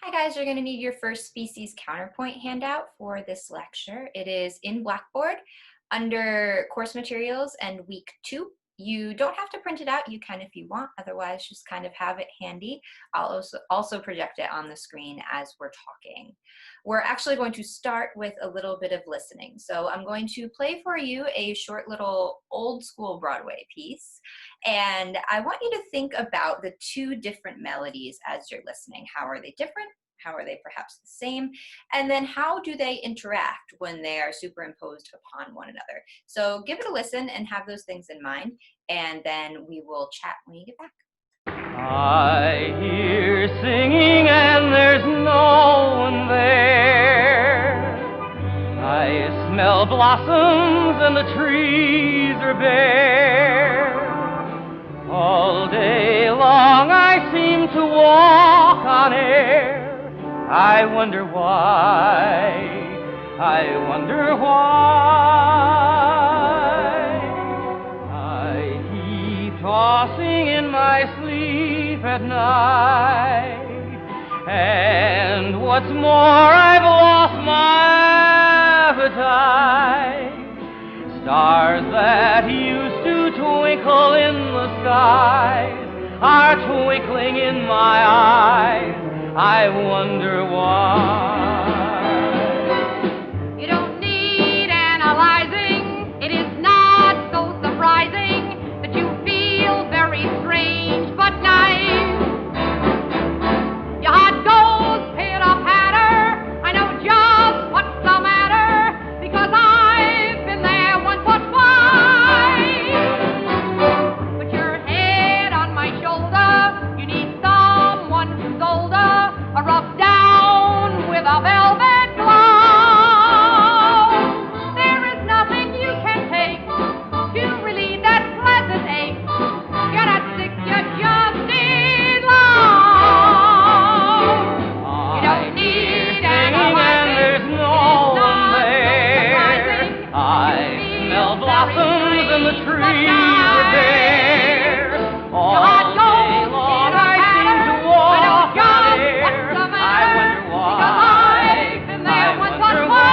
Hi guys, you're going to need your first species counterpoint handout for this lecture. It is in Blackboard under course materials and week 2. You don't have to print it out, you can if you want, otherwise just kind of have it handy. I'll also project it on the screen as we're talking. We're actually going to start with a little bit of listening. So I'm going to play for you a short little old school Broadway piece. And I want you to think about the two different melodies as you're listening. How are they different? How are they perhaps the same? And then how do they interact when they are superimposed upon one another? So give it a listen and have those things in mind, and then we will chat when you get back. I hear singing and there's no one there. I smell blossoms and the trees are bare. All day long I seem to walk on air. I wonder why, I wonder why. I keep tossing in my sleep at night, and what's more, I've lost my appetite. Stars that used to twinkle in the skies are twinkling in my eyes. I wonder why. You don't need analyzing. It is not so surprising that you feel very strange but nice. Your heart goes pitter-patter. I know just what's the matter because I've been there once or twice. Put your head on my shoulder. You need someone who's older. A rub down with a velvet glove. There is nothing you can take to relieve that pleasant ache. You're not sick, you just need love. You don't need and there's no one there. I smell blossoms and the trees are bare. All day long I seem to walk on air. I wonder why. I wonder why.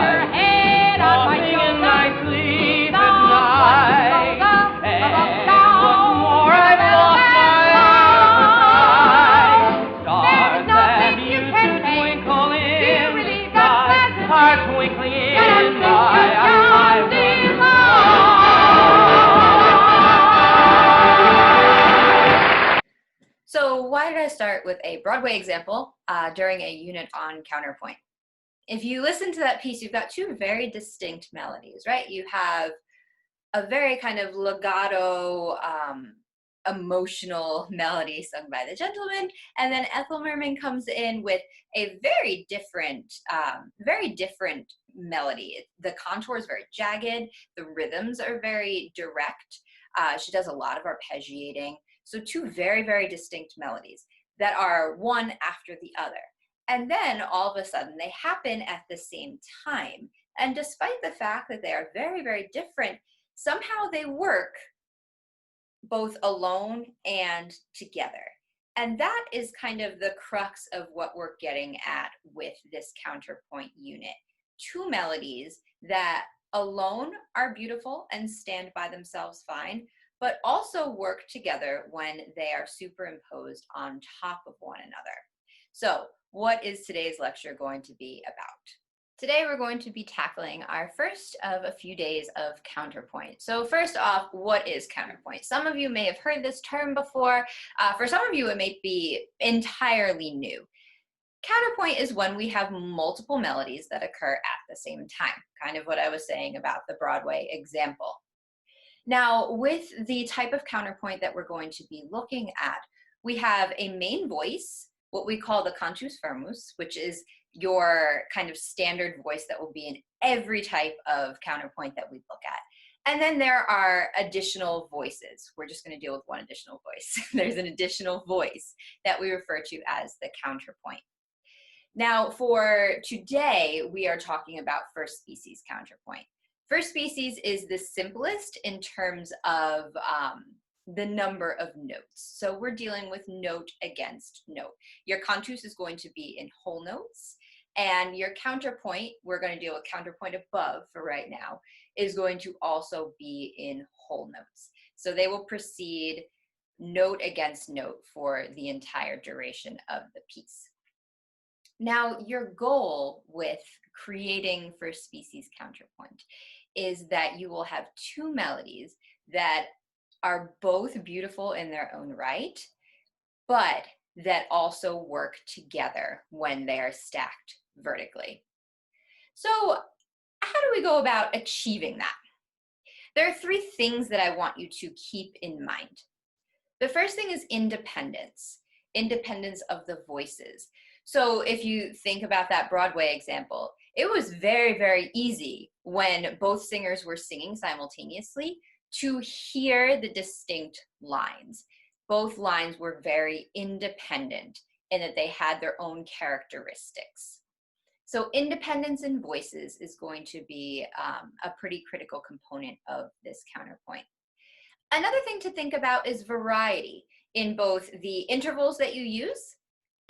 Your head on my Tossing in shoulder. my sleep at night, and what's more, I've lost my appetite. Stars that used to twinkle in the sky are twinkling in my eyes. So why did I start with a Broadway example during a unit on counterpoint? If you listen to that piece, you've got two very distinct melodies, right? You have a very kind of legato, emotional melody sung by the gentleman, and then Ethel Merman comes in with a very different melody. The contour is very jagged, the rhythms are very direct. She does a lot of arpeggiating. So two very, very distinct melodies that are one after the other. And then all of a sudden they happen at the same time. And despite the fact that they are very, very different, somehow they work both alone and together. And that is kind of the crux of what we're getting at with this counterpoint unit. Two melodies that alone are beautiful and stand by themselves fine, but also work together when they are superimposed on top of one another. So what is today's lecture going to be about? Today we're going to be tackling our first of a few days of counterpoint. So first off, what is counterpoint? Some of you may have heard this term before. For some of you, it may be entirely new. Counterpoint is when we have multiple melodies that occur at the same time, kind of what I was saying about the Broadway example. Now, with the type of counterpoint that we're going to be looking at, we have a main voice, what we call the cantus firmus, which is your kind of standard voice that will be in every type of counterpoint that we look at. And then there are additional voices. We're just going to deal with one additional voice. There's an additional voice that we refer to as the counterpoint. Now, for today, we are talking about first species counterpoint. First species is the simplest in terms of the number of notes. So we're dealing with note against note. Your cantus is going to be in whole notes, and your counterpoint, we're going to deal with counterpoint above for right now, is going to also be in whole notes. So they will proceed note against note for the entire duration of the piece. Now, your goal with creating first species counterpoint is that you will have two melodies that are both beautiful in their own right, but that also work together when they are stacked vertically. So how do we go about achieving that? There are three things that I want you to keep in mind. The first thing is independence, independence of the voices. So if you think about that Broadway example, it was very, very easy when both singers were singing simultaneously to hear the distinct lines. Both lines were very independent in that they had their own characteristics. So independence in voices is going to be a pretty critical component of this counterpoint. Another thing to think about is variety in both the intervals that you use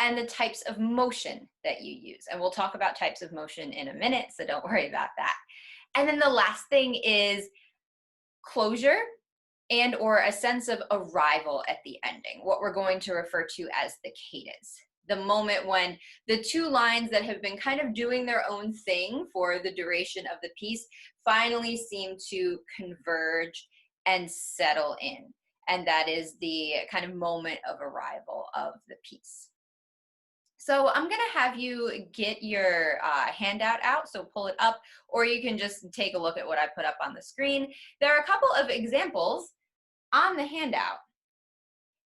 and the types of motion that you use. And we'll talk about types of motion in a minute, so don't worry about that. And then the last thing is closure and or a sense of arrival at the ending, what we're going to refer to as the cadence. The moment when the two lines that have been kind of doing their own thing for the duration of the piece finally seem to converge and settle in. And that is the kind of moment of arrival of the piece. So I'm going to have you get your handout out, so pull it up, or you can just take a look at what I put up on the screen. There are a couple of examples on the handout,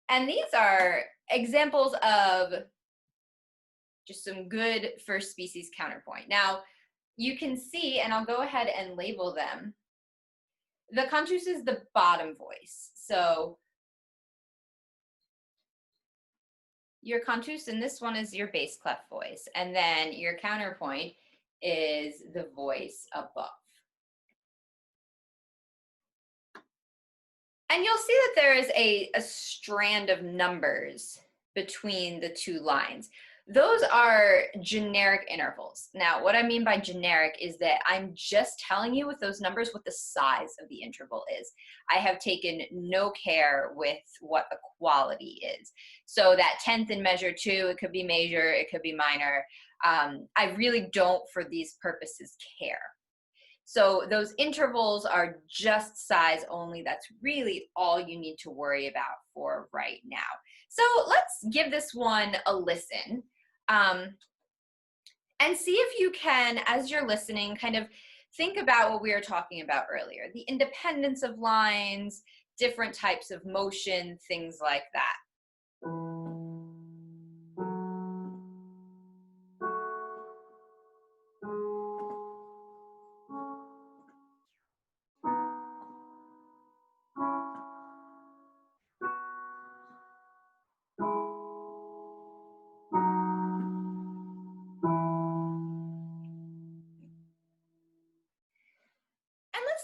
and these are examples of just some good first species counterpoint. Now, you can see, and I'll go ahead and label them. The cantus is the bottom voice, so your cantus in this one is your bass clef voice, and then your counterpoint is the voice above. And you'll see that there is a strand of numbers between the two lines. Those are generic intervals. Now, what I mean by generic is that I'm just telling you with those numbers what the size of the interval is. I have taken no care with what the quality is. So that 10th in measure 2, it could be major, it could be minor. I really don't, for these purposes, care. So those intervals are just size only. That's really all you need to worry about for right now. So let's give this one a listen and see if you can, as you're listening, kind of think about what we were talking about earlier, the independence of lines, different types of motion, things like that.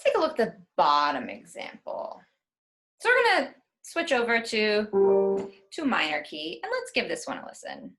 Take a look at the bottom example. So we're going to switch over to minor key, and let's give this one a listen.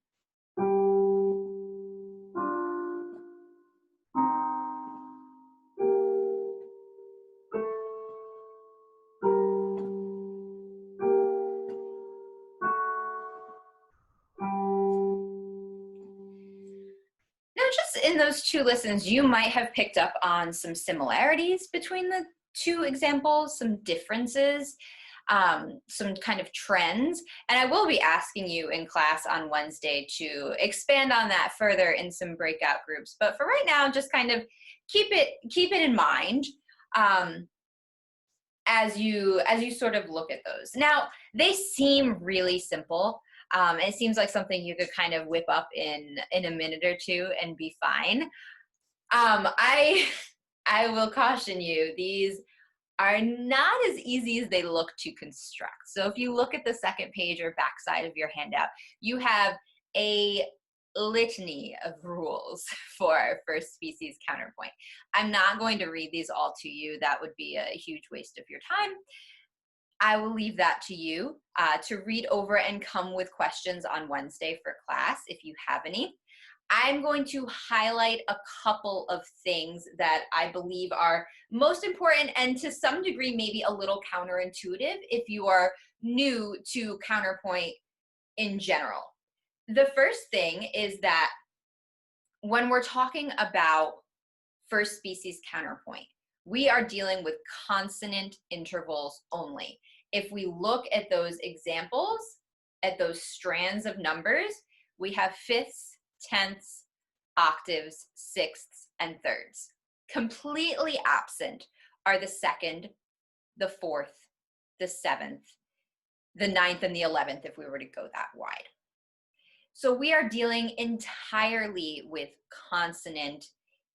In those two listens, you might have picked up on some similarities between the two examples, some differences, some kind of trends. And I will be asking you in class on Wednesday to expand on that further in some breakout groups. But for right now, just kind of keep it in mind as you sort of look at those. Now, they seem really simple. It seems like something you could kind of whip up in a minute or two and be fine. I will caution you, these are not as easy as they look to construct. So if you look at the second page or backside of your handout, you have a litany of rules for first species counterpoint. I'm not going to read these all to you. That would be a huge waste of your time. I will leave that to you to read over and come with questions on Wednesday for class if you have any. I'm going to highlight a couple of things that I believe are most important and to some degree maybe a little counterintuitive if you are new to counterpoint in general. The first thing is that when we're talking about first species counterpoint, we are dealing with consonant intervals only. If we look at those examples, at those strands of numbers, we have fifths, tenths, octaves, sixths, and thirds. Completely absent are the second, the fourth, the seventh, the ninth, and the 11th if we were to go that wide. So we are dealing entirely with consonant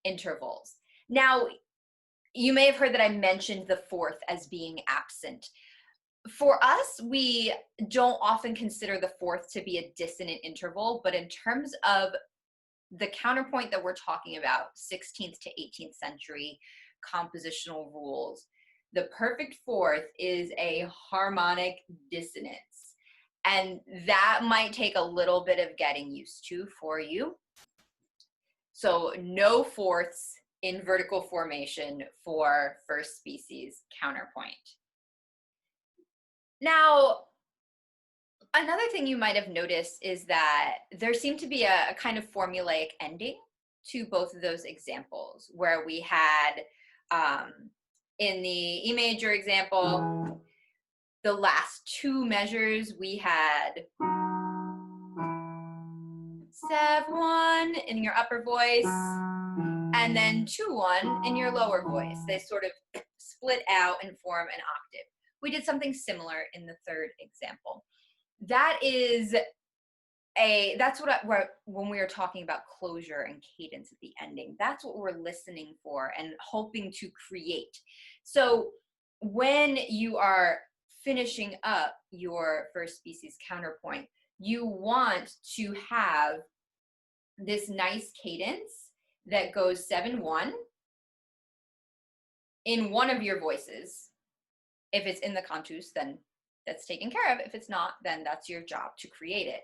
intervals. Now, you may have heard that I mentioned the fourth as being absent. For us, we don't often consider the fourth to be a dissonant interval, but in terms of the counterpoint that we're talking about, 16th to 18th century compositional rules, the perfect fourth is a harmonic dissonance. And that might take a little bit of getting used to for you. So no fourths in vertical formation for first species counterpoint. Now, another thing you might have noticed is that there seemed to be a kind of formulaic ending to both of those examples, where we had in the E major example, the last two measures, we had 7-1 in your upper voice, and then 2-1 in your lower voice. They sort of split out and form an octave. We did something similar in the third example. That's when we are talking about closure and cadence at the ending, that's what we're listening for and hoping to create. So when you are finishing up your first species counterpoint, you want to have this nice cadence that goes 7-1 in one of your voices. If it's in the cantus, then that's taken care of. If it's not, then that's your job to create it.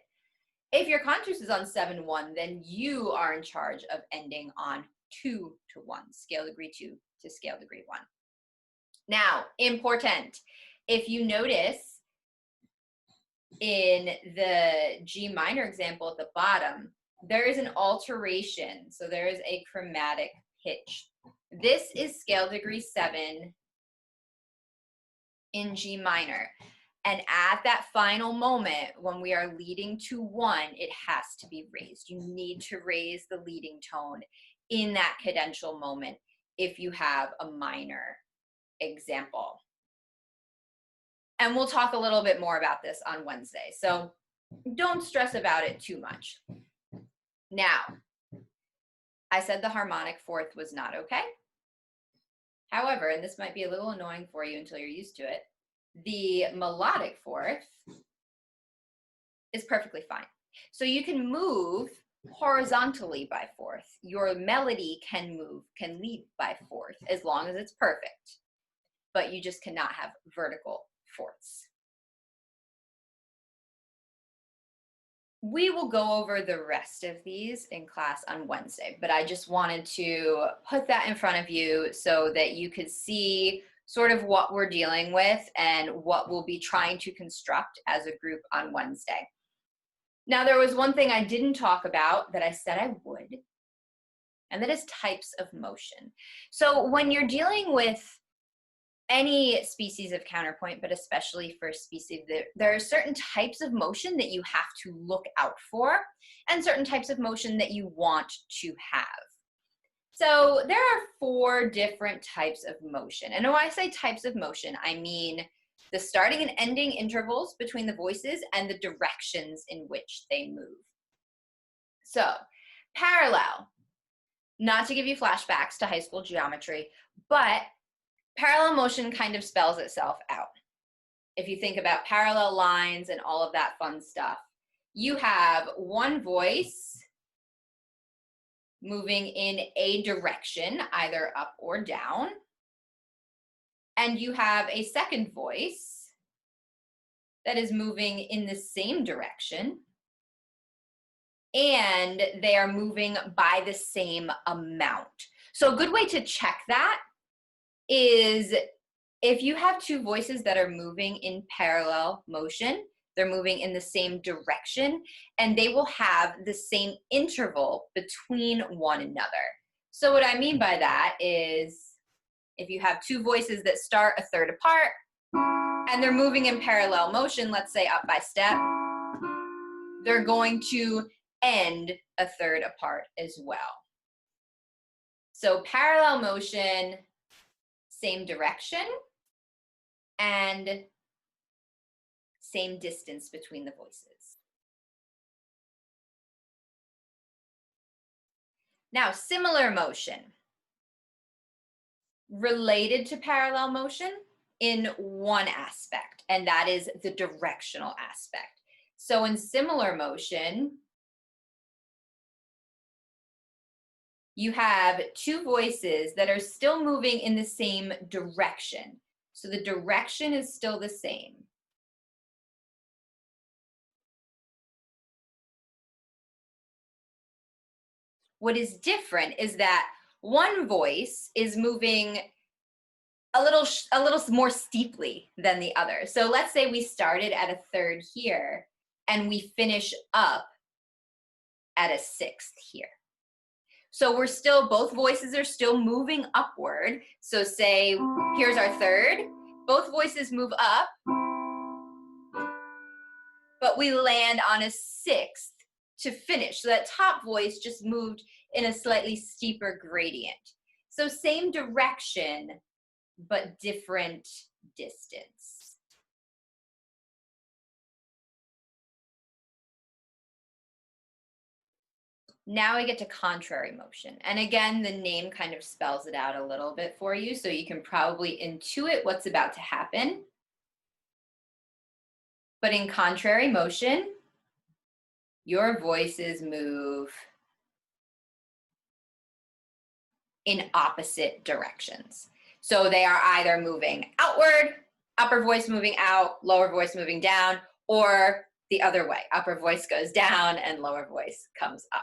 If your cantus is on 7-1, then you are in charge of ending on 2-1, scale degree 2 to scale degree 1. Now, important, if you notice in the G minor example at the bottom, there is an alteration. So there is a chromatic pitch. This is scale degree 7 in G minor. And at that final moment, when we are leading to 1, it has to be raised. You need to raise the leading tone in that cadential moment if you have a minor example. And we'll talk a little bit more about this on Wednesday. So don't stress about it too much. Now, I said the harmonic fourth was not okay. However, and this might be a little annoying for you until you're used to it, the melodic fourth is perfectly fine. So you can move horizontally by fourth. Your melody can lead by fourth as long as it's perfect. But you just cannot have vertical fourths. We will go over the rest of these in class on Wednesday, but I just wanted to put that in front of you so that you could see sort of what we're dealing with and what we'll be trying to construct as a group on Wednesday. Now, there was one thing I didn't talk about that I said I would, and that is types of motion. So when you're dealing with any species of counterpoint, but especially for species, there are certain types of motion that you have to look out for and certain types of motion that you want to have. So there are 4 different types of motion. And when I say types of motion, I mean the starting and ending intervals between the voices and the directions in which they move. So parallel, not to give you flashbacks to high school geometry, but parallel motion kind of spells itself out. If you think about parallel lines and all of that fun stuff, you have one voice moving in a direction, either up or down, and you have a second voice that is moving in the same direction, and they are moving by the same amount. So a good way to check that is if you have two voices that are moving in parallel motion, they're moving in the same direction, and they will have the same interval between one another. So what I mean by that is if you have two voices that start a third apart and they're moving in parallel motion, let's say up by step, they're going to end a third apart as well. So parallel motion, same direction, and same distance between the voices. Now, similar motion, related to parallel motion in one aspect, and that is the directional aspect. So in similar motion, you have two voices that are still moving in the same direction. So the direction is still the same. What is different is that one voice is moving a little more steeply than the other. So let's say we started at a third here and we finish up at a sixth here. So we're still, both voices are still moving upward. So say, here's our third, both voices move up, but we land on a sixth to finish. So that top voice just moved in a slightly steeper gradient. So same direction, but different distance. Now we get to contrary motion. And again, the name kind of spells it out a little bit for you, so you can probably intuit what's about to happen. But in contrary motion, your voices move in opposite directions. So they are either moving outward, upper voice moving out, lower voice moving down, or the other way. Upper voice goes down and lower voice comes up.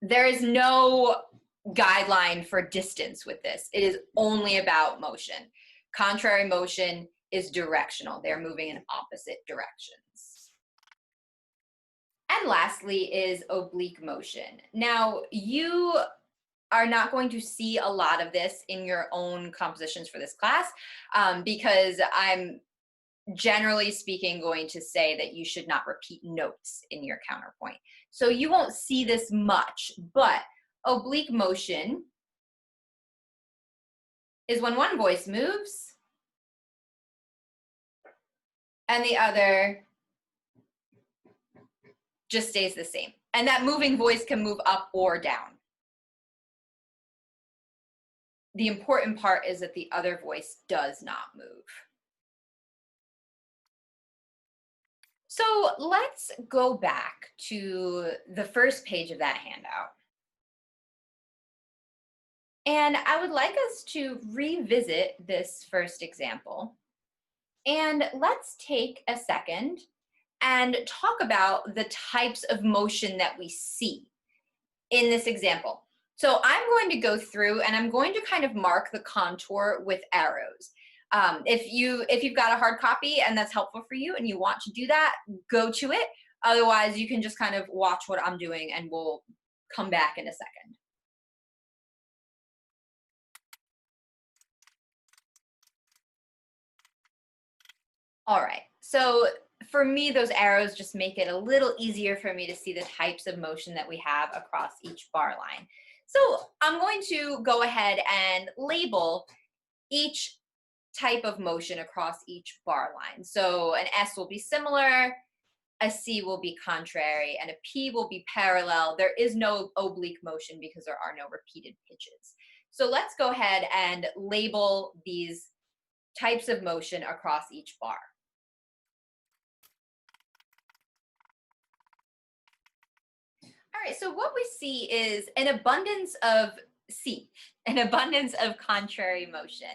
There is no guideline for distance with this. It is only about motion. Contrary motion is directional. They're moving in opposite directions. And lastly is oblique motion. Now, you are not going to see a lot of this in your own compositions for this class because I'm generally speaking going to say that you should not repeat notes in your counterpoint. So you won't see this much, but oblique motion is when one voice moves and the other just stays the same. And that moving voice can move up or down. The important part is that the other voice does not move. So let's go back to the first page of that handout. And I would like us to revisit this first example. And let's take a second and talk about the types of motion that we see in this example. So I'm going to go through and I'm going to kind of mark the contour with arrows. If you've got a hard copy and that's helpful for you and you want to do that, go to it. Otherwise, you can just kind of watch what I'm doing and we'll come back in a second. All right, so for me, those arrows just make it a little easier for me to see the types of motion that we have across each bar line. So I'm going to go ahead and label each type of motion across each bar line. So an S will be similar, a C will be contrary, and a P will be parallel. There is no oblique motion because there are no repeated pitches. So let's go ahead and label these types of motion across each bar. All right, so what we see is an abundance of C, an abundance of contrary motion.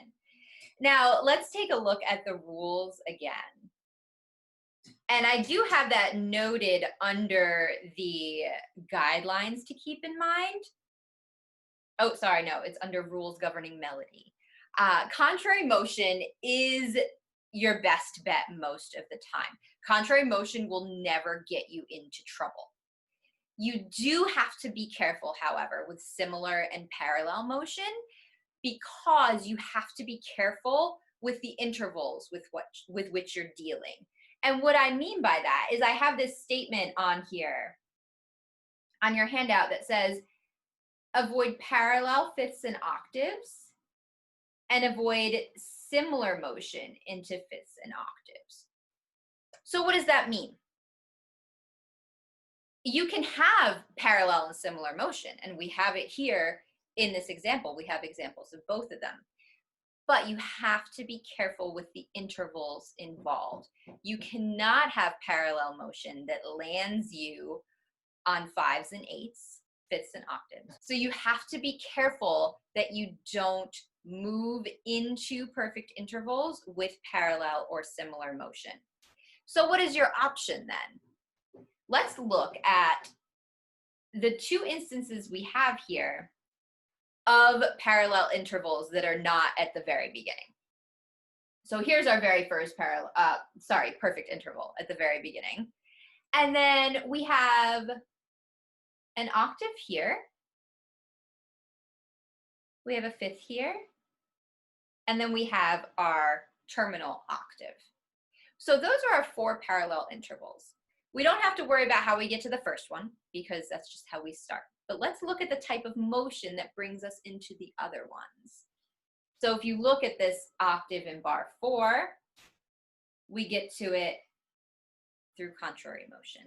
Now, let's take a look at the rules again. And I do have that noted under the guidelines to keep in mind. Oh, sorry, no, it's under rules governing melody. Contrary motion is your best bet most of the time. Contrary motion will never get you into trouble. You do have to be careful, however, with similar and parallel motion, because you have to be careful with the intervals with which you're dealing. And what I mean by that is I have this statement on here on your handout that says, avoid parallel fifths and octaves and avoid similar motion into fifths and octaves. So what does that mean? You can have parallel and similar motion, and we have it here in this example. We have examples of both of them. But you have to be careful with the intervals involved. You cannot have parallel motion that lands you on fives and eights, fifths and octaves. So you have to be careful that you don't move into perfect intervals with parallel or similar motion. So what is your option then? Let's look at the two instances we have here of parallel intervals that are not at the very beginning. So here's our very first perfect interval at the very beginning. And then we have an octave here. We have a fifth here. And then we have our terminal octave. So those are our four parallel intervals. We don't have to worry about how we get to the first one because that's just how we start. But let's look at the type of motion that brings us into the other ones. So if you look at this octave in bar 4, we get to it through contrary motion.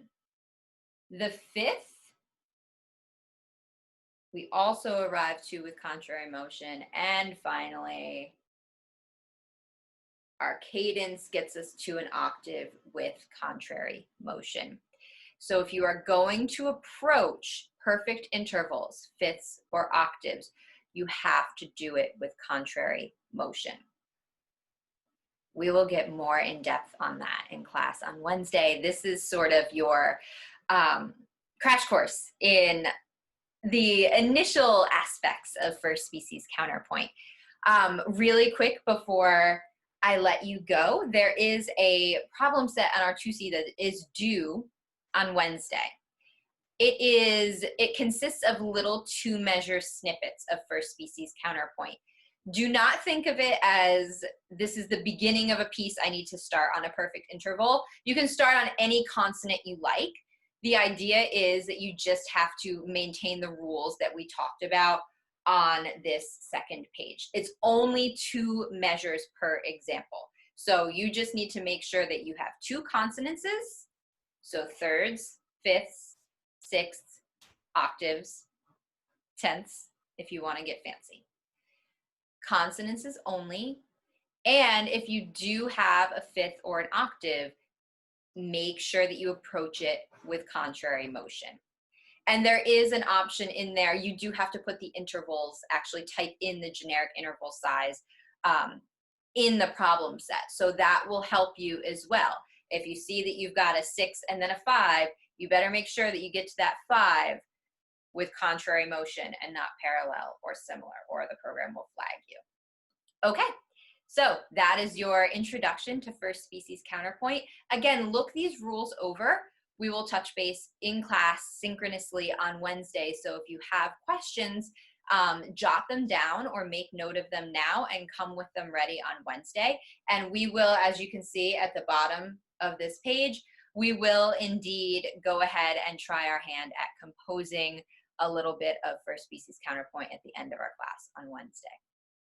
The fifth, we also arrive to with contrary motion. And finally, our cadence gets us to an octave with contrary motion. So if you are going to approach perfect intervals, fifths or octaves, you have to do it with contrary motion. We will get more in depth on that in class on Wednesday. This is sort of your crash course in the initial aspects of first species counterpoint. Really quick before I let you go, there is a problem set on our 2C that is due on Wednesday. It consists of little 2-measure snippets of first species counterpoint. Do not think of it as this is the beginning of a piece I need to start on a perfect interval. You can start on any consonant you like. The idea is that you just have to maintain the rules that we talked about on this second page. It's only 2 measures per example. So you just need to make sure that you have 2 consonances, so thirds, fifths, sixths, octaves, tenths, if you want to get fancy. Consonances only, and if you do have a fifth or an octave, make sure that you approach it with contrary motion. And there is an option in there. You do have to put the intervals, actually type in the generic interval size in the problem set. So that will help you as well. If you see that you've got a 6 and then a 5, you better make sure that you get to that 5 with contrary motion and not parallel or similar, or the program will flag you. Okay, so that is your introduction to first species counterpoint. Again, look these rules over. We will touch base in class synchronously on Wednesday. So if you have questions, jot them down or make note of them now and come with them ready on Wednesday. And we will, as you can see at the bottom of this page, we will indeed go ahead and try our hand at composing a little bit of first species counterpoint at the end of our class on Wednesday.